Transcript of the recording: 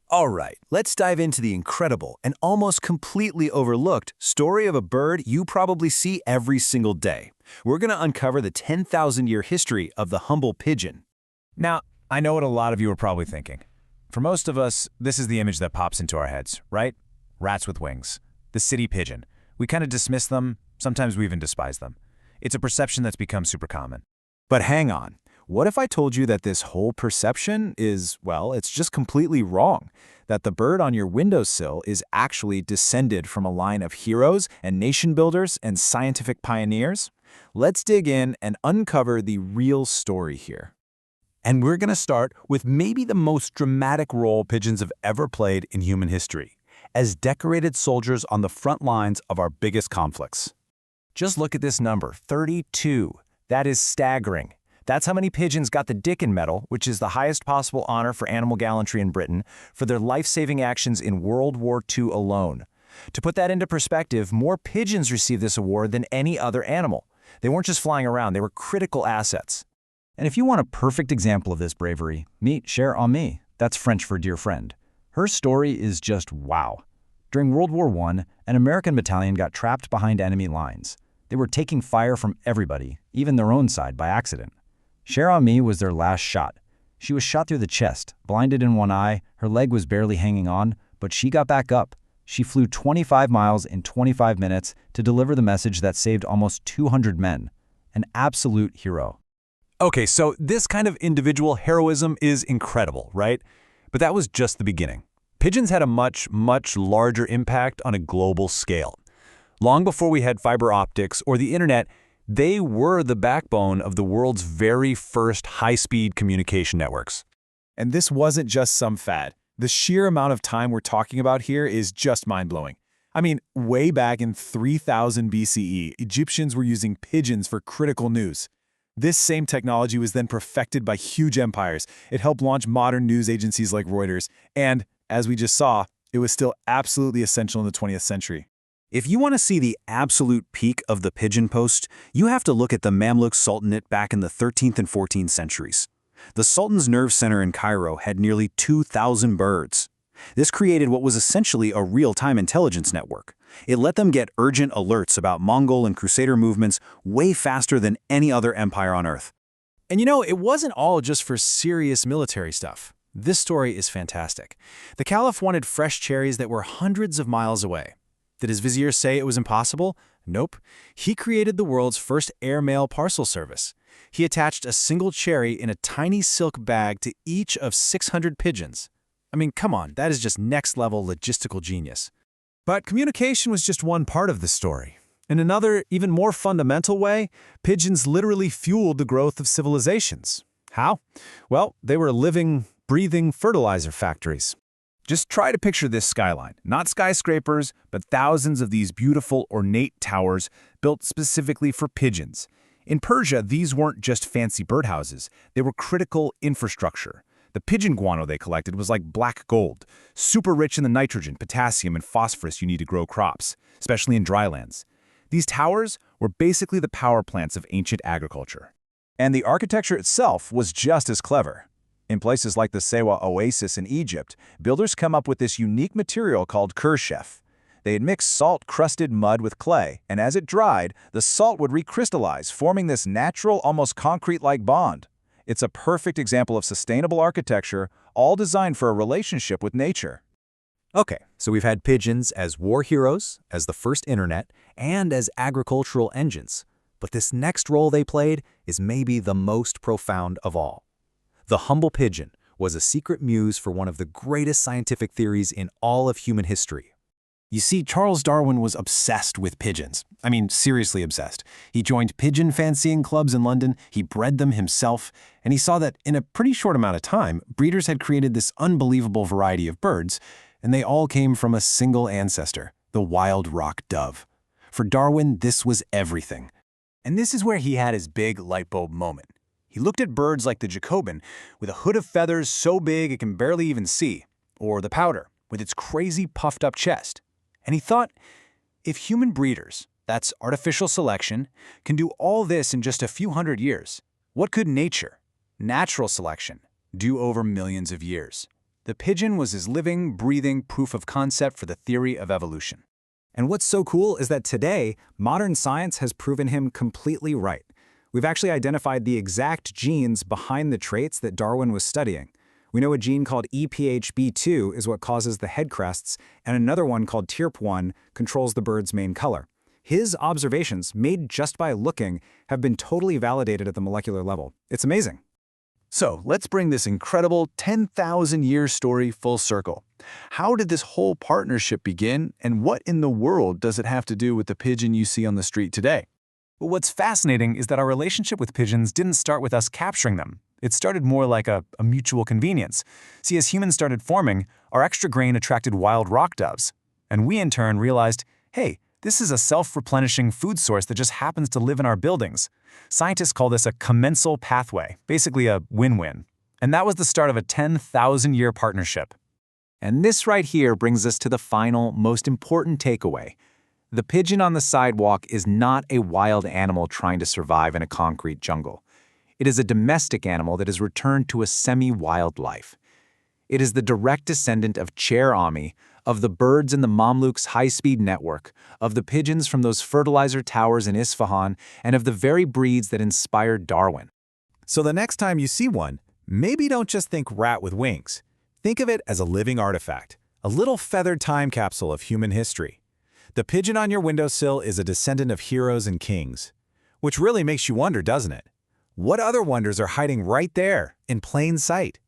All right, let's dive into the incredible and almost completely overlooked story of a bird you probably see every single day. We're going to uncover the 10,000-year history of the humble pigeon. Now, I know what a lot of you are probably thinking. For most of us, this is the image that pops into our heads, right? Rats with wings. The city pigeon. We kind of dismiss them, sometimes we even despise them. It's a perception that's become super common. But hang on, what if I told you that this whole perception is, well, it's just completely wrong? That the bird on your windowsill is actually descended from a line of heroes and nation builders and scientific pioneers? Let's dig in and uncover the real story here. And we're going to start with maybe the most dramatic role pigeons have ever played in human history, as decorated soldiers on the front lines of our biggest conflicts. Just look at this number, 32. That is staggering. That's how many pigeons got the Dickin Medal, which is the highest possible honor for animal gallantry in Britain, for their life-saving actions in World War II alone. To put that into perspective, more pigeons received this award than any other animal. They weren't just flying around, they were critical assets. And if you want a perfect example of this bravery, meet Cher Ami. That's French for dear friend. Her story is just wow. During World War I, an American battalion got trapped behind enemy lines. They were taking fire from everybody, even their own side, by accident. Cher Ami was their last shot. She was shot through the chest, blinded in one eye, her leg was barely hanging on, but she got back up. She flew 25 miles in 25 minutes to deliver the message that saved almost 200 men. An absolute hero. Okay, so this kind of individual heroism is incredible, right? But that was just the beginning. Pigeons had a much, much larger impact on a global scale. Long before we had fiber optics or the internet, they were the backbone of the world's very first high-speed communication networks. And this wasn't just some fad. The sheer amount of time we're talking about here is just mind-blowing. I mean, way back in 3000 BCE, Egyptians were using pigeons for critical news. This same technology was then perfected by huge empires. It helped launch modern news agencies like Reuters. And, as we just saw, it was still absolutely essential in the 20th century. If you want to see the absolute peak of the pigeon post, you have to look at the Mamluk Sultanate back in the 13th and 14th centuries. The Sultan's nerve center in Cairo had nearly 2,000 birds. This created what was essentially a real-time intelligence network. It let them get urgent alerts about Mongol and Crusader movements way faster than any other empire on Earth. And you know, it wasn't all just for serious military stuff. This story is fantastic. The Caliph wanted fresh cherries that were hundreds of miles away. Did his vizier say it was impossible? Nope. He created the world's first airmail parcel service. He attached a single cherry in a tiny silk bag to each of 600 pigeons. I mean, come on, that is just next-level logistical genius. But communication was just one part of the story. In another, even more fundamental way, pigeons literally fueled the growth of civilizations. How? Well, they were living, breathing fertilizer factories. Just try to picture this skyline. Not skyscrapers, but thousands of these beautiful, ornate towers built specifically for pigeons. In Persia, these weren't just fancy birdhouses. They were critical infrastructure. The pigeon guano they collected was like black gold, super rich in the nitrogen, potassium, and phosphorus you need to grow crops, especially in drylands. These towers were basically the power plants of ancient agriculture. And the architecture itself was just as clever. In places like the Sewa Oasis in Egypt, builders come up with this unique material called kershef. They'd mix salt-crusted mud with clay, and as it dried, the salt would recrystallize, forming this natural, almost concrete-like bond. It's a perfect example of sustainable architecture, all designed for a relationship with nature. Okay, so we've had pigeons as war heroes, as the first internet, and as agricultural engines. But this next role they played is maybe the most profound of all. The humble pigeon was a secret muse for one of the greatest scientific theories in all of human history. You see, Charles Darwin was obsessed with pigeons. I mean, seriously obsessed. He joined pigeon fancying clubs in London, he bred them himself, and he saw that in a pretty short amount of time, breeders had created this unbelievable variety of birds, and they all came from a single ancestor, the wild rock dove. For Darwin, this was everything. And this is where he had his big light bulb moment. He looked at birds like the Jacobin, with a hood of feathers so big it can barely even see, or the pouter, with its crazy puffed-up chest. And he thought, if human breeders, that's artificial selection, can do all this in just a few hundred years, what could nature, natural selection, do over millions of years? The pigeon was his living, breathing proof of concept for the theory of evolution. And what's so cool is that today, modern science has proven him completely right. We've actually identified the exact genes behind the traits that Darwin was studying. We know a gene called EPHB2 is what causes the head crests, and another one called TIRP1 controls the bird's main color. His observations, made just by looking, have been totally validated at the molecular level. It's amazing. So let's bring this incredible 10,000-year story full circle. How did this whole partnership begin, and what in the world does it have to do with the pigeon you see on the street today? Well, what's fascinating is that our relationship with pigeons didn't start with us capturing them. It started more like a mutual convenience. See, as humans started forming, our extra grain attracted wild rock doves. And we in turn realized, hey, this is a self-replenishing food source that just happens to live in our buildings. Scientists call this a commensal pathway, basically a win-win. And that was the start of a 10,000-year partnership. And this right here brings us to the final, most important takeaway. The pigeon on the sidewalk is not a wild animal trying to survive in a concrete jungle. It is a domestic animal that has returned to a semi-wild life. It is the direct descendant of Chair Ami, of the birds in the Mamluks' high-speed network, of the pigeons from those fertilizer towers in Isfahan, and of the very breeds that inspired Darwin. So the next time you see one, maybe don't just think rat with wings. Think of it as a living artifact, a little feathered time capsule of human history. The pigeon on your windowsill is a descendant of heroes and kings. Which really makes you wonder, doesn't it? What other wonders are hiding right there, in plain sight?